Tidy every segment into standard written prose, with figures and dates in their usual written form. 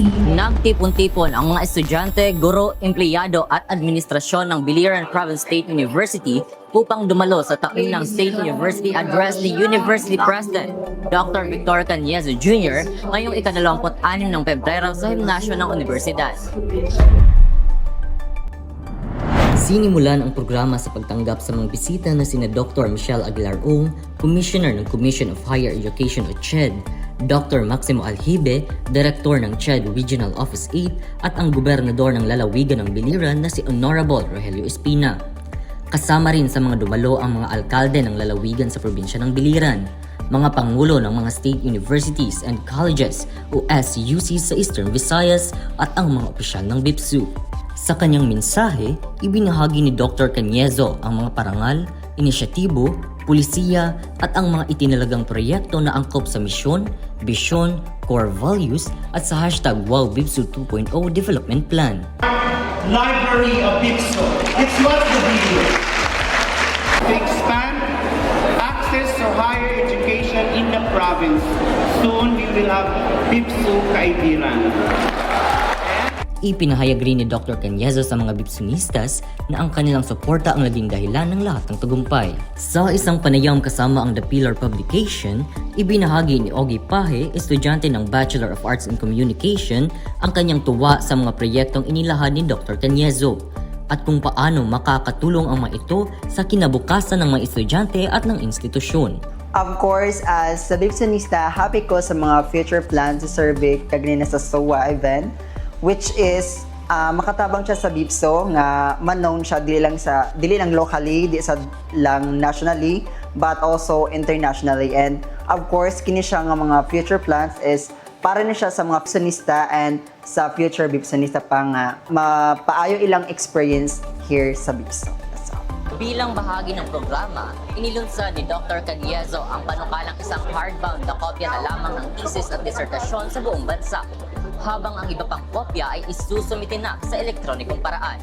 Nagtipon-tipon ang mga estudyante, guro, empleyado at administrasyon ng Biliran Province State University upang dumalo sa taon ng State University Address ni University President Dr. Victor Cañezo Jr. ngayong ika-26 ng Pebrero sa himnasyo ng universidad. Sinimulan ang programa sa pagtanggap sa mga bisita na sina Dr. Michelle Aguilar Ong, Commissioner ng Commission of Higher Education o CHED, Dr. Maximo Alhibe, Director ng CHED Regional Office 8 at ang Gobernador ng Lalawigan ng Biliran na si Honorable Rogelio Espina. Kasama rin sa mga dumalo ang mga alkalde ng lalawigan sa probinsya ng Biliran, mga pangulo ng mga state universities and colleges o SUCs sa Eastern Visayas at ang mga opisyal ng BIPSU. Sa kanyang mensahe, ibinahagi ni Dr. Cañezo ang mga parangal, inisyatibo, pulisiya at ang mga itinalagang proyekto na angkop sa misyon, bisyon, core values at sa hashtag WowBIPSU 2.0 Development Plan. Library of BIPSU. It's what the video. To expand access to higher education in the province. Soon we will have BIPSU Kaibiran. Ipinahayag rin ni Dr. Cañezo sa mga BIPSUnistas na ang kanilang suporta ang naging dahilan ng lahat ng tagumpay. Sa isang panayam kasama ang The Pillar Publication, ibinahagi ni Ogie Pahe, estudyante ng Bachelor of Arts in Communication, ang kanyang tuwa sa mga proyektong inilahad ni Dr. Cañezo at kung paano makakatulong ang mga ito sa kinabukasan ng mga estudyante at ng institusyon. Of course, as a BIPSUnista, happy ko sa mga future plans sa survey kagani na sa SOA event, which is makatabang siya sa BIPSO nga man-known siya dili lang locally, di sa lang nationally, but also internationally. And of course, kini siya nga mga future plans is para na siya sa mga BIPSUnista and sa future BIPSUnista pa nga mapaayo ilang experience here sa BIPSO. Bilang bahagi ng programa, inilunsad ni Dr. Cañezo ang panukalang isang hardbound na kopya na lamang ng thesis at disertasyon sa buong bansa, habang ang iba pang kopya ay isusumite na sa elektronikong paraan.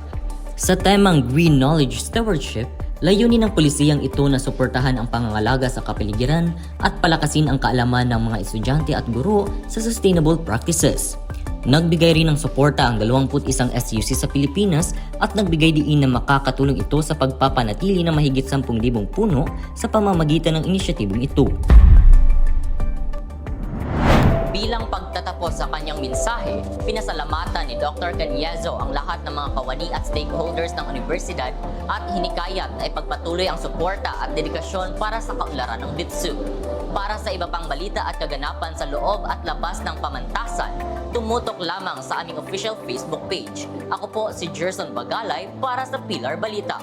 Sa temang Green Knowledge Stewardship, layunin ng pulisiyang ito na suportahan ang pangangalaga sa kapaligiran at palakasin ang kaalaman ng mga estudyante at guro sa sustainable practices. Nagbigay rin ng suporta ang 21 SUC sa Pilipinas at nagbigay diin na makakatulong ito sa pagpapanatili ng mahigit 10,000 puno sa pamamagitan ng inisyatibong ito. Bilang pagtatapos sa kanyang mensahe, pinasalamatan ni Dr. Cañezo ang lahat ng mga kawani at stakeholders ng universidad at hinikayat na ipagpatuloy ang suporta at dedikasyon para sa kaunlaran ng BIPSU. Para sa iba pang balita at kaganapan sa loob at labas ng pamantasan, tumutok lamang sa aming official Facebook page. Ako po si Gerson Bagalay para sa Pilar Balita.